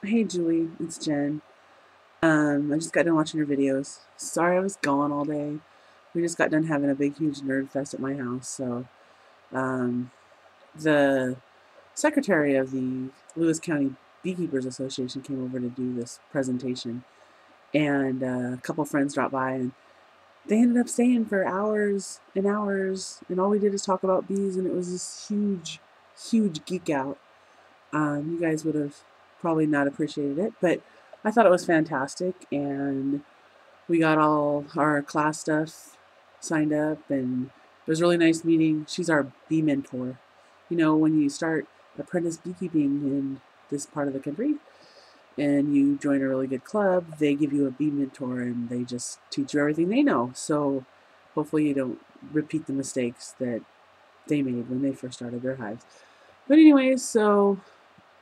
Hey Julie, it's Jen. I just got done watching your videos. Sorry I was gone all day. We just got done having a big, huge nerd fest at my house. So, um, the secretary of the Lewis County Beekeepers Association came over to do this presentation, and a couple friends dropped by, and they ended up staying for hours and hours, and all we did is talk about bees, and it was this huge, huge geek out. You guys would have probably not appreciated it, but I thought it was fantastic, and we got all our class stuff signed up, and it was a really nice meeting. She's our bee mentor. You know, when you start apprentice beekeeping in this part of the country and you join a really good club, they give you a bee mentor and they just teach you everything they know. So hopefully you don't repeat the mistakes that they made when they first started their hives. But anyways, so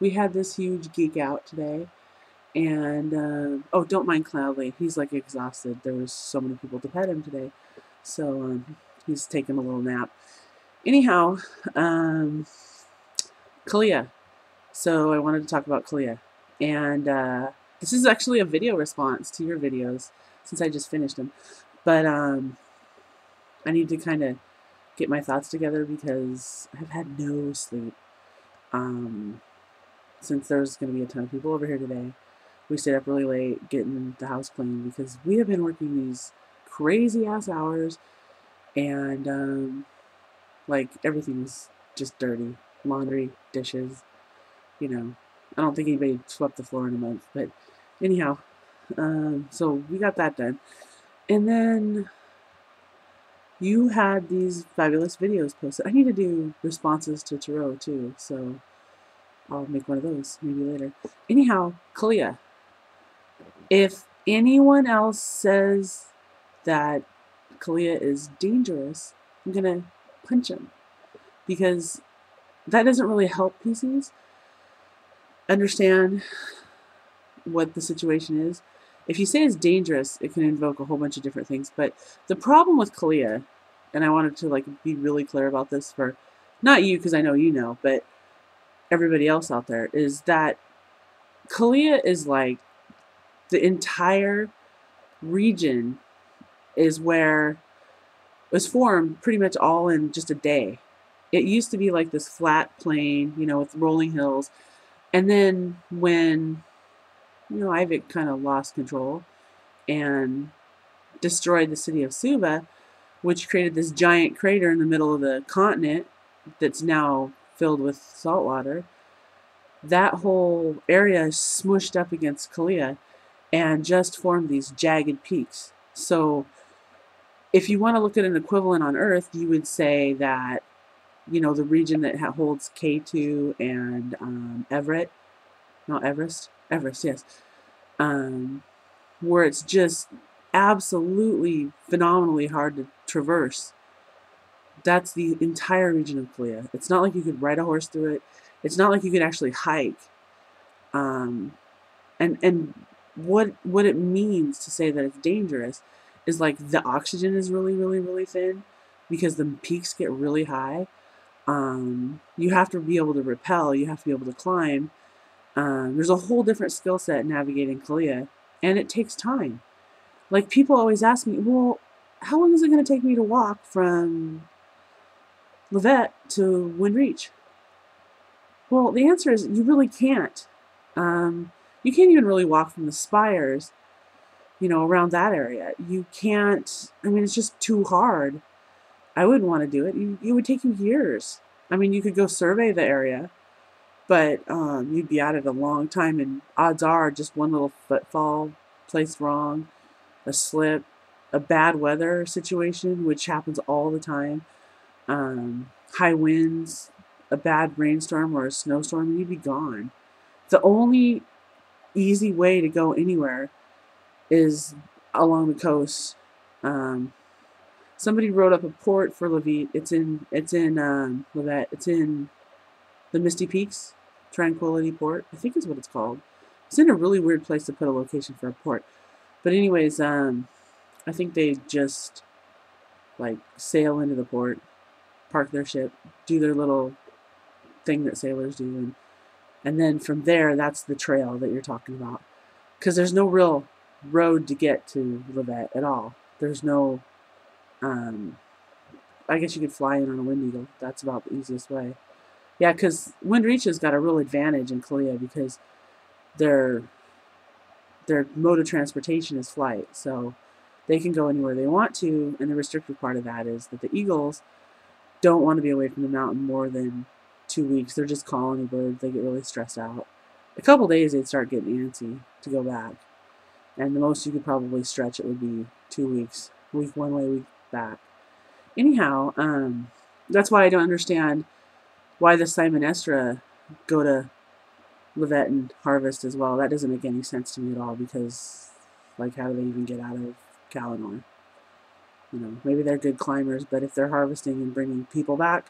we had this huge geek out today, and oh, don't mind Cloudly. He's like exhausted. There was so many people to pet him today, so he's taking a little nap. Anyhow, um, Kalea. So I wanted to talk about Kalea, and this is actually a video response to your videos since I just finished them. But I need to kind of get my thoughts together because I've had no sleep. Um, since there's going to be a ton of people over here today, we stayed up really late getting the house clean because we have been working these crazy ass hours, and like everything's just dirty. Laundry, dishes, you know. I don't think anybody swept the floor in a month, but anyhow, so we got that done. And then you had these fabulous videos posted. I need to do responses to Tarot too, so I'll make one of those maybe later. Anyhow, Kalia, if anyone else says that Kalia is dangerous, I'm gonna punch him because that doesn't really help PCs understand what the situation is. If you say it's dangerous, it can invoke a whole bunch of different things. But the problem with Kalia, and I wanted to like be really clear about this for not you because I know you know, but everybody else out there, is that Kalia is like the entire region is where it was formed pretty much all in just a day. It used to be like this flat plain, you know, with rolling hills. And then when, you know, Ivic kind of lost control and destroyed the city of Suba, which created this giant crater in the middle of the continent that's now filled with salt water, that whole area is smushed up against Kalia and just formed these jagged peaks. So if you want to look at an equivalent on Earth, you would say that, you know, the region that holds K2 and Everett, not Everest, Everest, yes, um, where it's just absolutely phenomenally hard to traverse. That's the entire region of Kalia. It's not like you could ride a horse through it. It's not like you could actually hike. Um, and what it means to say that it's dangerous is like the oxygen is really really really thin because the peaks get really high. You have to be able to rappel. You have to be able to climb. There's a whole different skill set navigating Kalia, and it takes time. Like people always ask me, well, how long is it going to take me to walk from Levette to Windreach? Well, the answer is you really can't. You can't even really walk from the spires, you know, around that area. You can't, I mean, it's just too hard. I wouldn't want to do it. It would take you years. I mean, you could go survey the area, but you'd be at it a long time, and odds are just one little footfall placed wrong, a slip, a bad weather situation, which happens all the time, high winds, a bad rainstorm or a snowstorm, and you'd be gone. The only easy way to go anywhere is along the coast. Um, Somebody wrote up a port for Levite. It's in Levette. It's in the Misty Peaks Tranquility Port, I think is what it's called. It's in a really weird place to put a location for a port. But anyways, I think they just like sail into the port, park their ship, do their little thing that sailors do, and And then from there, that's the trail that you're talking about. Because there's no real road to get to Levet at all. There's no, um, I guess you could fly in on a Wind Eagle. That's about the easiest way. Yeah, because Wind Reach has got a real advantage in Kalea because their their mode of transportation is flight. So they can go anywhere they want to, and the restrictive part of that is that the eagles don't want to be away from the mountain more than 2 weeks. They're just colony birds. They get really stressed out. A couple days they'd start getting antsy to go back, and the most you could probably stretch it would be 2 weeks. Week one way, week back. Anyhow, that's why I don't understand why the Simonestra go to Levet and harvest as well. That doesn't make any sense to me at all because, like, how do they even get out of Kalanor? You know, maybe they're good climbers, but if they're harvesting and bringing people back,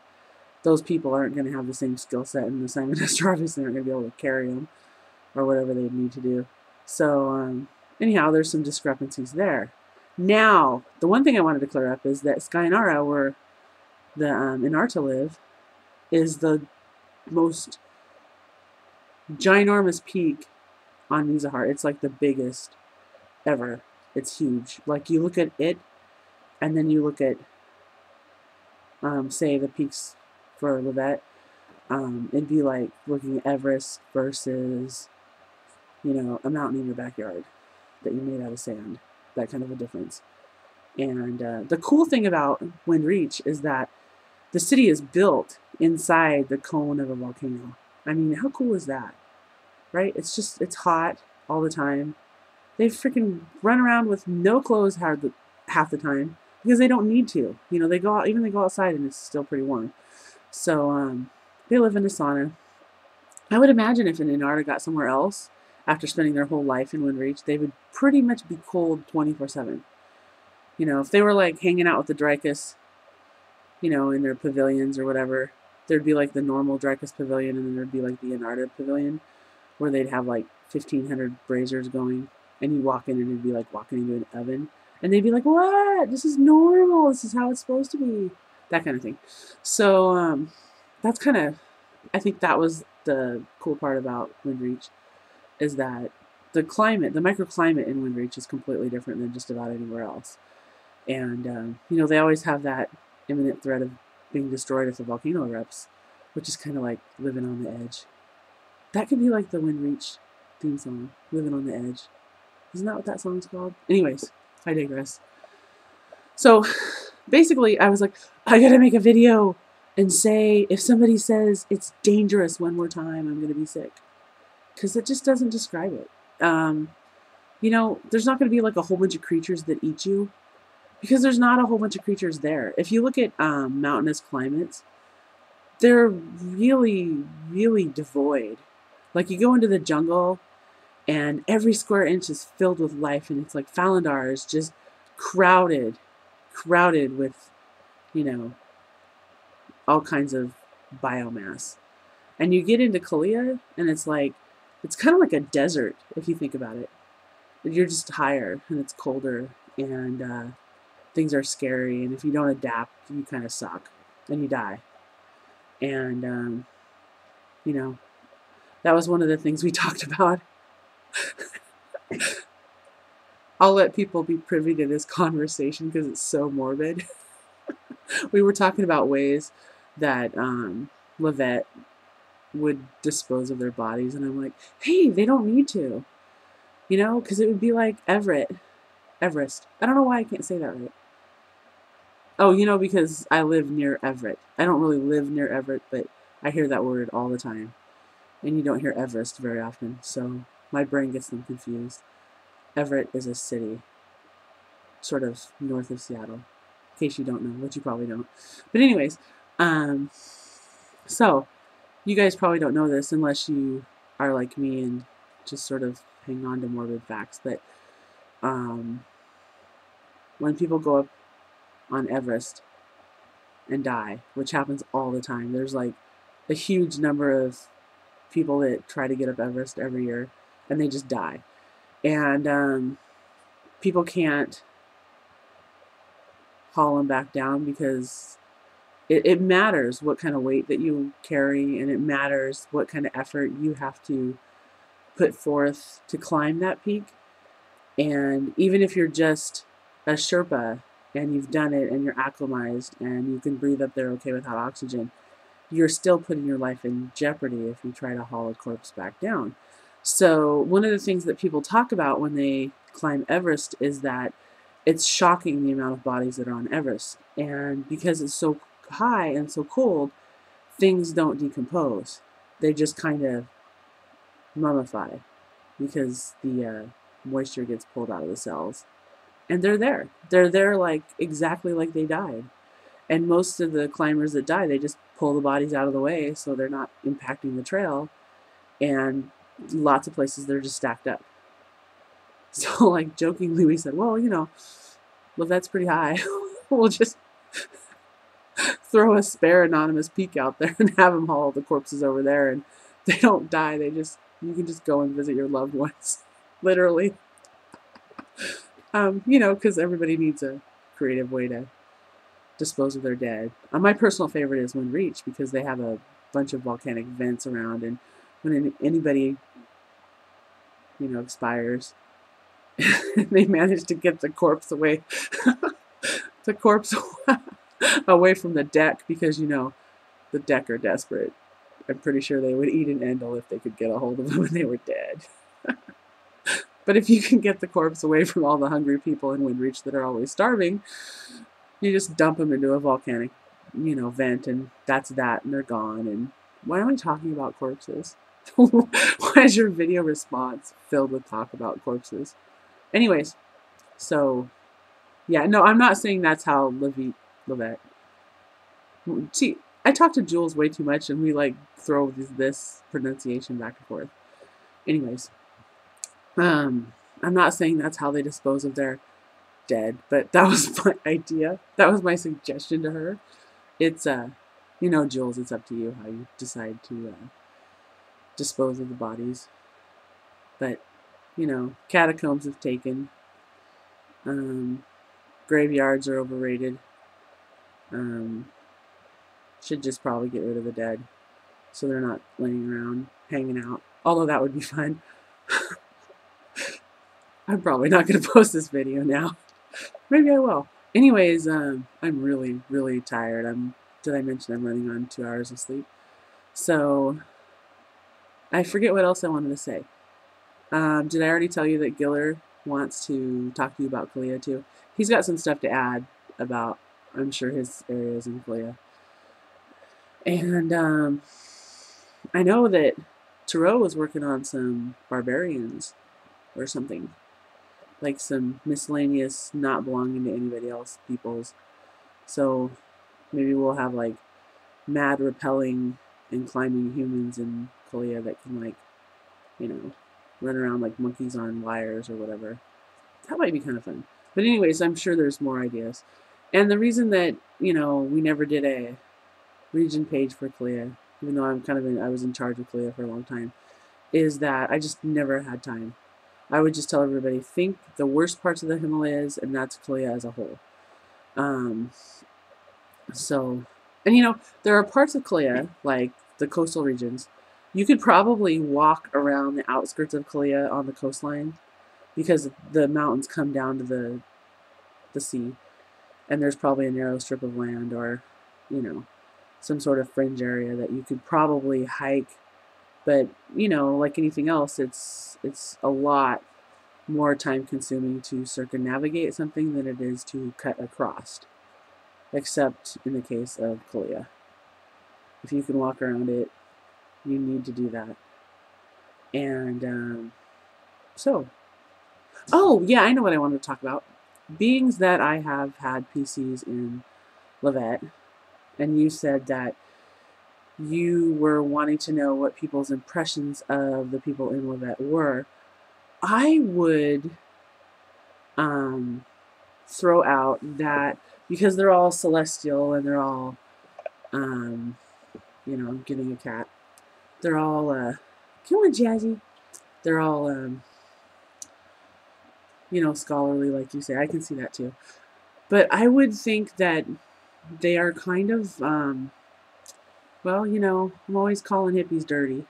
those people aren't going to have the same skill set, and the Simonist obviously aren't going to be able to carry them or whatever they need to do. So, anyhow, there's some discrepancies there. Now, the one thing I wanted to clear up is that Skynara, where the Inarta live, is the most ginormous peak on Mizahar. It's like the biggest ever. It's huge. Like, you look at it, and then you look at, say, the peaks for Levet. It'd be like looking at Everest versus, you know, a mountain in your backyard that you made out of sand. That kind of a difference. And the cool thing about Wind Reach is that the city is built inside the cone of a volcano. I mean, how cool is that? Right? It's hot all the time. They freaking run around with no clothes half the time because they don't need to. You know, they go out, even they go outside and it's still pretty warm. So they live in a sauna. I would imagine if an Inarta got somewhere else after spending their whole life in Wind Reach, they would pretty much be cold 24/7. You know, if they were like hanging out with the Dreykus, you know, in their pavilions or whatever, there'd be like the normal Dreykus pavilion, and then there'd be like the Inarta pavilion, where they'd have like 1,500 braziers going, and you'd walk in and it'd be like walking into an oven, and they'd be like, "What? This is normal. This is how it's supposed to be." That kind of thing. So that's kind of, I think that was the cool part about Wind Reach, is that the climate, the microclimate in Wind Reach is completely different than just about anywhere else. And, you know, they always have that imminent threat of being destroyed if the volcano erupts, which is kind of like living on the edge. That could be like the Wind Reach theme song, Living on the Edge. Isn't that what that song's called? Anyways, I digress. So basically, I was like, I gotta make a video and say, if somebody says it's dangerous one more time, I'm gonna be sick. Because it just doesn't describe it. You know, there's not gonna be like a whole bunch of creatures that eat you, because there's not a whole bunch of creatures there. If you look at mountainous climates, they're really, really devoid. Like, you go into the jungle, and every square inch is filled with life, and it's like Falandar is just crowded with, you know, all kinds of biomass. And you get into Kalea, and it's kind of like a desert, if you think about it. You're just higher, and it's colder, and things are scary, and if you don't adapt, you kind of suck, and you die. And, you know, that was one of the things we talked about. I'll let people be privy to this conversation because it's so morbid. We were talking about ways that Levet would dispose of their bodies, and I'm like, hey, they don't need to, you know, because it would be like Everest. I don't know why I can't say that right. Oh, you know, because I live near Everett. I don't really live near Everett, but I hear that word all the time, and you don't hear Everest very often, so my brain gets them confused. Everett is a city, sort of north of Seattle, in case you don't know, which you probably don't. But anyways, so you guys probably don't know this unless you are like me and just sort of hang on to morbid facts, but when people go up on Everest and die, which happens all the time, there's like a huge number of people that try to get up Everest every year, and they just die. And people can't haul them back down because it matters what kind of weight that you carry, and it matters what kind of effort you have to put forth to climb that peak. And even if you're just a Sherpa and you've done it and you're acclimatized and you can breathe up there okay without oxygen, you're still putting your life in jeopardy if you try to haul a corpse back down. So one of the things that people talk about when they climb Everest is that it's shocking the amount of bodies that are on Everest. And because it's so high and so cold, things don't decompose. They just kind of mummify because the moisture gets pulled out of the cells. And they're there. They're there like exactly like they died. And most of the climbers that die, they just pull the bodies out of the way so they're not impacting the trail. And lots of places they're just stacked up. So, like, jokingly, we said, well, Levette's pretty high. We'll just throw a spare anonymous peak out there and have them haul the corpses over there. And they don't die. You can just go and visit your loved ones, literally. Because everybody needs a creative way to dispose of their dead. My personal favorite is Wind Reach because they have a bunch of volcanic vents around, and when anybody, expires, they manage to get the corpse away, the corpse away from the deck because the deck are desperate. I'm pretty sure they would eat an Endel if they could get a hold of them when they were dead. But if you can get the corpse away from all the hungry people in Wind Reach that are always starving, you just dump them into a volcanic, vent, and that's that, and they're gone. And why am I talking about corpses? Why is your video response filled with talk about corpses? Anyways, so, yeah, no, I'm not saying that's how Levette. See, I talk to Jules way too much, and we, throw this pronunciation back and forth. Anyways, I'm not saying that's how they dispose of their dead, but that was my idea. That was my suggestion to her. It's, Jules, it's up to you how you decide to dispose of the bodies. But, catacombs have taken. Graveyards are overrated. Should just probably get rid of the dead so they're not laying around, hanging out. Although that would be fun. I'm probably not going to post this video now. Maybe I will. Anyways, I'm really, really tired. Did I mention I'm running on 2 hours of sleep? So, I forget what else I wanted to say. Did I already tell you that Giller wants to talk to you about Kalea too? He's got some stuff to add about, I'm sure, his areas in Kalea. And I know that Tarot was working on some barbarians or something. Like some miscellaneous, not belonging to anybody else peoples. So maybe we'll have mad repelling and climbing humans in Kalea that can run around like monkeys on wires or whatever. That might be kind of fun. But anyways, I'm sure there's more ideas. And the reason that, we never did a region page for Kalea, even though I was in charge of Kalea for a long time, is that I just never had time. I would just tell everybody, think the worst parts of the Himalayas, and that's Kalea as a whole. There are parts of Kalea, like the coastal regions, you could probably walk around the outskirts of Kalea on the coastline because the mountains come down to the sea, and there's probably a narrow strip of land or, some sort of fringe area that you could probably hike. But, like anything else, it's a lot more time consuming to circumnavigate something than it is to cut across. Except in the case of Kalea. If you can walk around it, you need to do that. And oh yeah, I know what I wanted to talk about. Beings that I have had PCs in Levette, and you said that you were wanting to know what people's impressions of the people in Levette were. I would throw out that because they're all celestial and they're all, getting a cat. They're all, come on, Jazzy. They're all, scholarly, like you say. I can see that too. But I would think that they are kind of, well, you know, I'm always calling hippies dirty.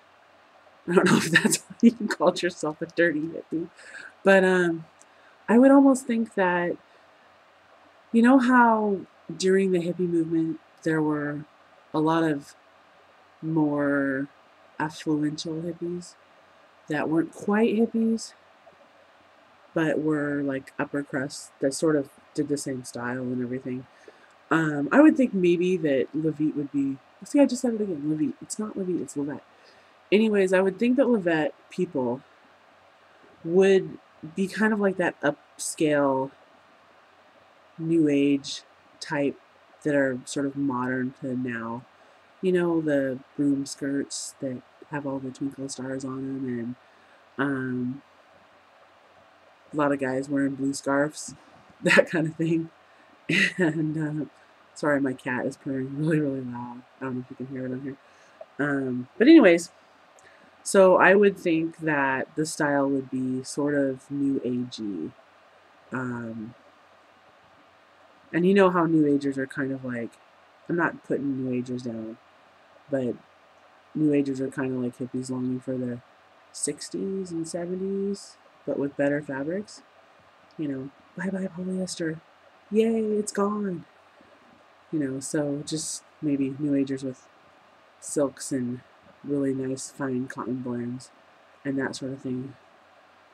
I don't know if that's why you called yourself a dirty hippie, but I would almost think that, you know how during the hippie movement there were a lot of more affluential hippies that weren't quite hippies, but were like upper crust that sort of did the same style and everything. I would think maybe that Levite would be. See, I just said it again. Levite. It's not Levite. It's Levette. Anyways, I would think that Levette people would be kind of like that upscale, new age type that are sort of modern to now. You know, the broom skirts that have all the twinkle stars on them, and a lot of guys wearing blue scarves, that kind of thing. And sorry, my cat is purring really, really loud. I don't know if you can hear it on here. But anyways, so I would think that the style would be sort of new agey. Um, and you know how new agers are kind of like, I'm not putting new agers down, but new agers are kind of like hippies longing for the 60s and 70s, but with better fabrics. You know, bye bye polyester. Yay, it's gone. You know, so just maybe new agers with silks and really nice fine cotton blends and that sort of thing.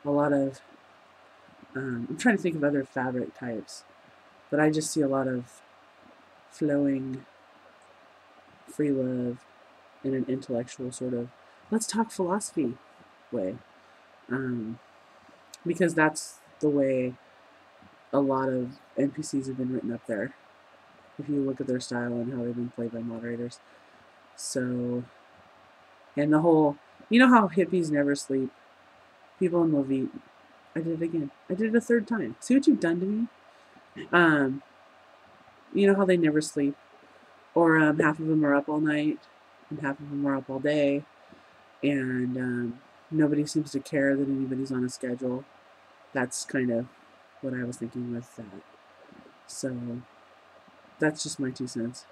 A lot of, I'm trying to think of other fabric types, but I just see a lot of flowing free love in an intellectual sort of, let's talk philosophy way. Um, because that's the way a lot of NPCs have been written up there. If you look at their style and how they've been played by moderators. So, and the whole, you know how hippies never sleep? People in Levite. I did it again. I did it a third time. See what you've done to me? Um, you know how they never sleep? Or half of them are up all night and half of them are up all day. And nobody seems to care that anybody's on a schedule. That's kind of what I was thinking with that. So that's just my 2 cents.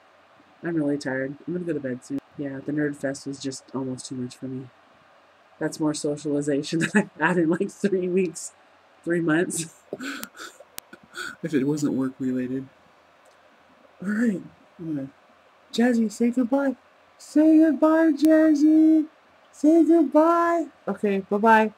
I'm really tired. I'm gonna go to bed soon. Yeah, the Nerd Fest was just almost too much for me. That's more socialization than I've had in like 3 weeks, 3 months, if it wasn't work related. All right, I'm gonna. Jazzy, say goodbye. Say goodbye, Jazzy. Say goodbye. Okay, bye bye.